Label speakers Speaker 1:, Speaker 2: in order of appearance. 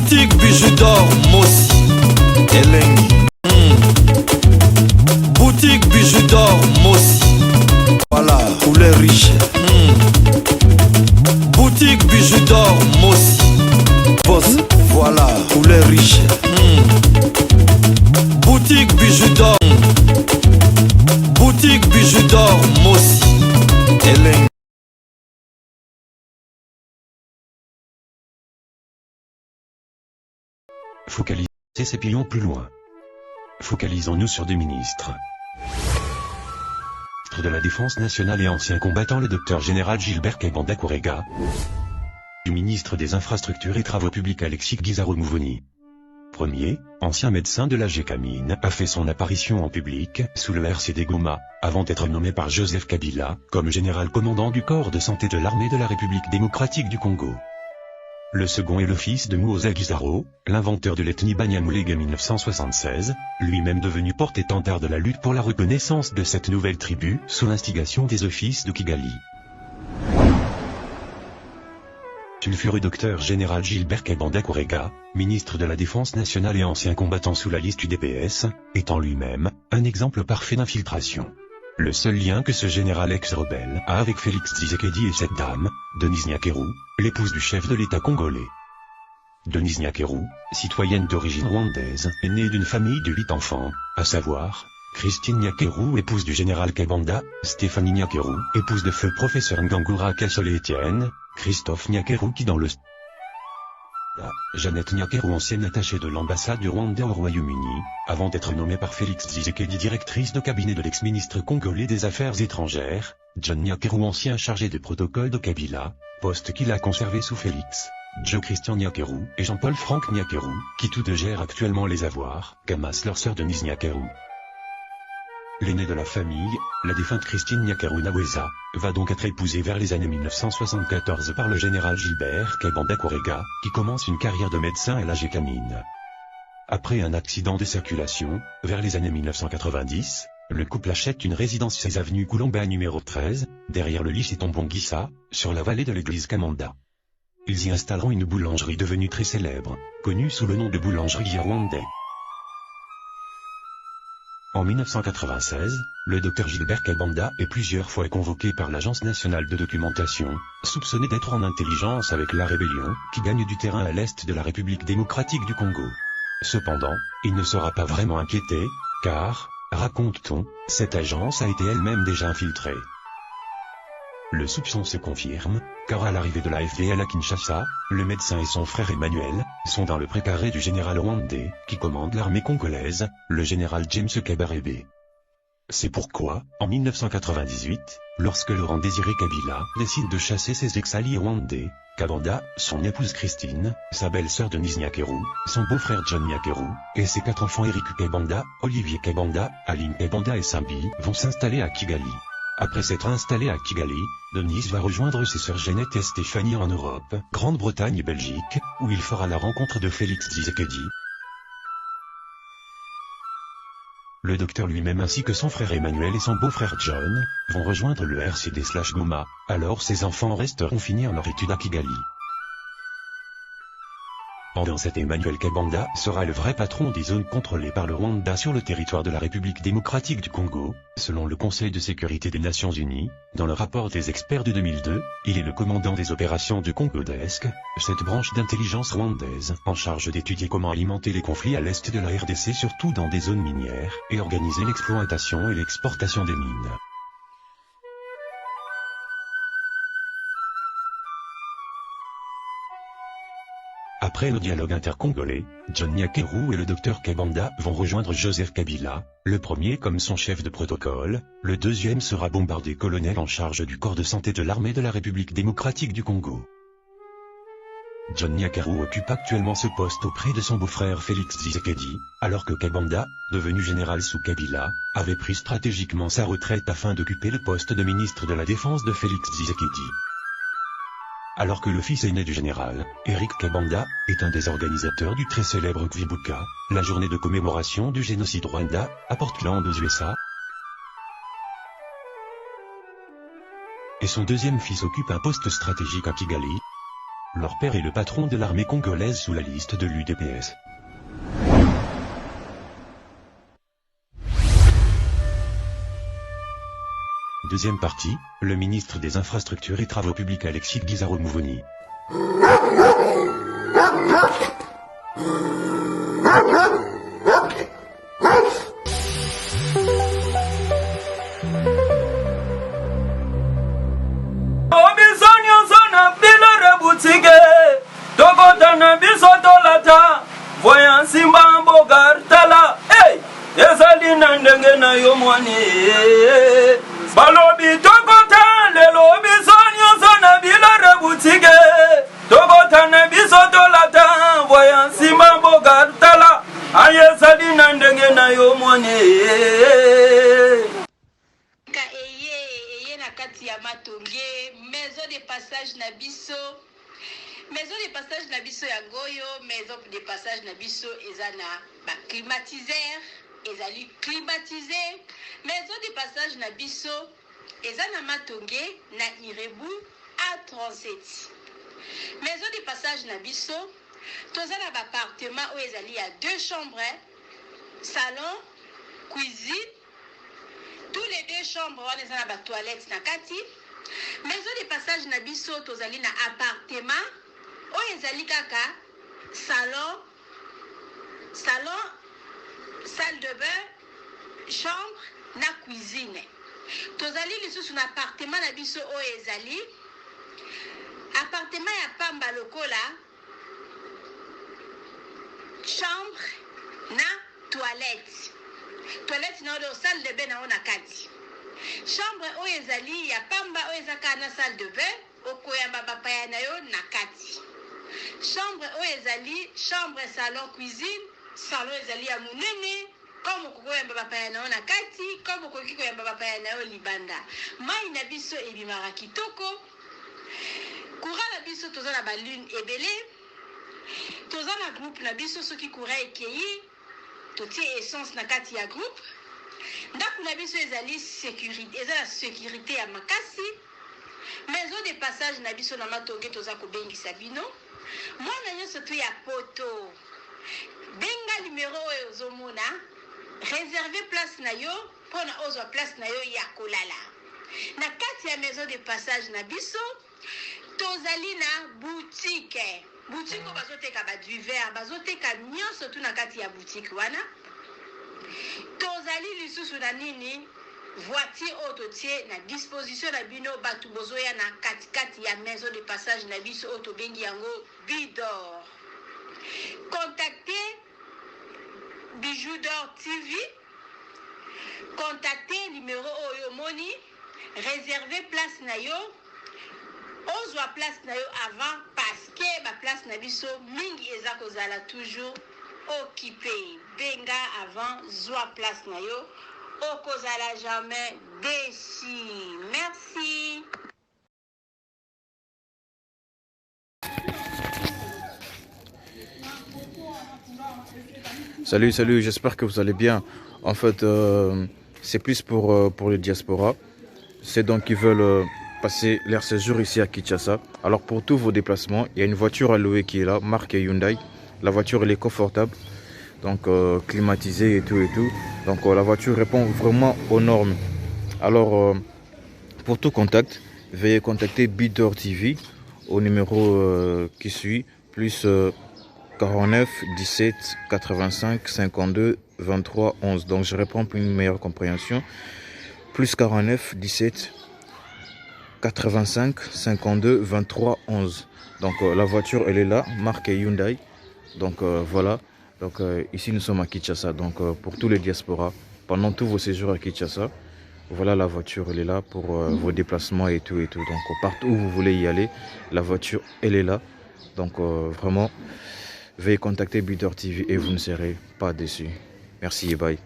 Speaker 1: Boutique bijoux d'or, Mossi, Elengi. Boutique bijoux d'or, Mossi. Voilà, pour les riches. Boutique bijoux d'or, Mossi. Boss, voilà, pour les riches. Boutique bijoux d'or. Boutique bijoux d'or, Mossi, Elengi.
Speaker 2: Focalisez ces pions plus loin. Focalisons-nous sur deux ministres. Ministre de la Défense nationale et ancien combattant le docteur général Gilbert Kebanda Kourega. Du ministre des Infrastructures et Travaux Publics Alexis Guizarro Mouvoni. Premier, ancien médecin de la Gécamine, a fait son apparition en public, sous le RCD Goma, avant d'être nommé par Joseph Kabila, comme général commandant du corps de santé de l'armée de la République démocratique du Congo. Le second est le fils de Muhoozi Guizarro, l'inventeur de l'ethnie Banyamulenge en 1976, lui-même devenu porte-étendard de la lutte pour la reconnaissance de cette nouvelle tribu, sous l'instigation des offices de Kigali. Sulfureux docteur général Gilbert Kebanda Kourega, ministre de la Défense nationale et ancien combattant sous la liste UDPS, étant lui-même un exemple parfait d'infiltration. Le seul lien que ce général ex-rebelle a avec Félix Tshisekedi et cette dame, Denise Nyakeru, l'épouse du chef de l'État congolais. Denise Nyakeru, citoyenne d'origine rwandaise, est née d'une famille de 8 enfants, à savoir Christine Nyakeru, épouse du général Kebanda, Stéphanie Nyakeru, épouse de feu professeur Ngangura Kasole-Étienne, Christophe Nyakeru qui dans le Jeannette Nyakeru, ancienne attachée de l'ambassade du Rwanda au Royaume-Uni, avant d'être nommée par Félix Tshisekedi directrice de cabinet de l'ex-ministre congolais des Affaires étrangères, John Nyakeru, ancien chargé de protocole de Kabila, poste qu'il a conservé sous Félix, Joe Christian Nyakeru et Jean-Paul Franck Nyakeru, qui tous deux gèrent actuellement les avoirs, qu'amasse leur sœur Denise Nyakeru. L'aînée de la famille, la défunte Christine Nyakeru Naweza, va donc être épousée vers les années 1974 par le général Gilbert Kebanda Kourega, qui commence une carrière de médecin à la Gécamine. Après un accident de circulation, vers les années 1990, le couple achète une résidence 16 avenue Koulomba numéro 13, derrière le lycée Tombongissa, sur la vallée de l'église Kamanda. Ils y installeront une boulangerie devenue très célèbre, connue sous le nom de boulangerie rwandais. En 1996, le docteur Gilbert Kebanda est plusieurs fois convoqué par l'Agence nationale de documentation, soupçonné d'être en intelligence avec la rébellion, qui gagne du terrain à l'est de la République démocratique du Congo. Cependant, il ne sera pas vraiment inquiété, car, raconte-t-on, cette agence a été elle-même déjà infiltrée. Le soupçon se confirme, car à l'arrivée de la FDL à Kinshasa, le médecin et son frère Emmanuel sont dans le précaré du général rwandais, qui commande l'armée congolaise, le général James Kabarebe. C'est pourquoi, en 1998, lorsque Laurent Désiré Kabila décide de chasser ses ex-alliés rwandais, Kabanda, son épouse Christine, sa belle-sœur Denise Nyakeru, son beau-frère John Nyakeru, et ses 4 enfants Eric Kebanda, Olivier Kebanda, Aline Kebanda et Sambi, vont s'installer à Kigali. Après s'être installé à Kigali, Denise va rejoindre ses sœurs Jeannette et Stéphanie en Europe, Grande-Bretagne et Belgique, où il fera la rencontre de Félix Tshisekedi. Le docteur lui-même ainsi que son frère Emmanuel et son beau-frère John, vont rejoindre le RCD/Goma, alors ses enfants resteront finir leur étude à Kigali. Pendant cette Emmanuel Kebanda sera le vrai patron des zones contrôlées par le Rwanda sur le territoire de la République démocratique du Congo, selon le Conseil de sécurité des Nations Unies. Dans le rapport des experts de 2002, il est le commandant des opérations du Congo Desk, cette branche d'intelligence rwandaise, en charge d'étudier comment alimenter les conflits à l'est de la RDC, surtout dans des zones minières, et organiser l'exploitation et l'exportation des mines. Après le dialogue intercongolais, John Nyakeru et le docteur Kebanda vont rejoindre Joseph Kabila, le premier comme son chef de protocole, le deuxième sera Bombardé, colonel en charge du corps de santé de l'armée de la République démocratique du Congo. John Nyakeru occupe actuellement ce poste auprès de son beau-frère Félix Tshisekedi, alors que Kebanda, devenu général sous Kabila, avait pris stratégiquement sa retraite afin d'occuper le poste de ministre de la Défense de Félix Tshisekedi. Alors que le fils aîné du général, Eric Kebanda, est un des organisateurs du très célèbre Kwibuka, la journée de commémoration du génocide Rwanda, à Portland aux USA, et son deuxième fils occupe un poste stratégique à Kigali. Leur père est le patron de l'armée congolaise sous la liste de l'UDPS. Deuxième partie, le ministre des Infrastructures et Travaux Publics Alexis Guizaro-Mouvoni.
Speaker 1: Voyant Simba Bogartala, hey, Yazali Nandenge na Yomwane, Balobi Tokota, le Lobi Sonyo Sona Bila Reboutige, Tokota Nebisotolata, voyant Simba Bogartala, Ayazali Nandenge na Yomwane.
Speaker 3: Maison de passage Nabiso. Maison de passage Nabiso ya Goyo, maison de passage Nabiso ezana ba climatiseur, ezali climatisé. Maison de passage Nabiso ezana matonge na Irebu A37. Maison de passage Nabiso tozana ba appartement où ezali ya 2 chambres, salon, cuisine. Tous les 2 chambres on ezana ba toilette na kati. Maison de passage Nabiso tozali na appartement oyo ezali kaka salon, salle de bain, chambre na cuisine. Tozali lisusu na appartement na biso oyo ezali appartement ya pamba lokola chambre na toilette na oyo salle de bain na ona kati. Chambre oyo ezali ya pamba oyo ezaka na salle de bain okoyamba bapaya na yo na kati. Chambre oyo ezali chambre, salon, cuisine. Salon ezali ya munene comme kokoyamba bapaya na yo na kati, comme okoki koyamba bapaya na yo libanda. Mai na biso ebimaka kitoko. Courant na biso toza na balune ebele. Toza na groupe na biso soki courant ekei totie essence na kati ya groupe. Ndako na biso ezali sécurité, ezala sécurité ya makasi. Maison de passage na biso na matonge toza kobengisa bino. Mwana nyonso tu ya poto. Benga numéro oyo ozomona, réserver place na yo pona ozwa place na yo ya kolala. Na kati ya maison de passage na biso tozali na boutique. Boutique bazoteka ba du verre, bazoteka nyonso tu na kati ya boutique wana. Tozali lisusu na nini voiture autotie na disposition na bino batu bozoya na kati ya maison de passage na biso auto bengi yango Bidor. Contactez Bijou d'Or TV. Contactez numéro oyo moni, réservez place na yo. Ozwa place na yo avant parce que ba place na biso mingi eza kozala toujours occupé. Benga avant zwa place na yo. Okozala jamais déçu. Merci.
Speaker 4: Salut, j'espère que vous allez bien. En fait, c'est plus pour le diaspora. C'est donc qui veulent passer leur séjour ici à Kinshasa. Alors pour tous vos déplacements, il y a une voiture à louer qui est là, marque Hyundai. La voiture elle est confortable, donc climatisée et tout. Donc la voiture répond vraiment aux normes. Alors pour tout contact, veuillez contacter Bidor TV au numéro qui suit, plus 49 17 85 52 23 11. Donc je réponds pour une meilleure compréhension. Plus 49 17 85 52 23 11. Donc la voiture elle est là, marque Hyundai. Donc voilà. Donc ici nous sommes à Kinshasa. Donc pour tous les diasporas, pendant tous vos séjours à Kinshasa, voilà la voiture elle est là pour vos déplacements et tout. Donc partout où vous voulez y aller, la voiture elle est là. Donc vraiment, veuillez contacter Bidor TV et vous ne serez pas déçus. Merci et bye.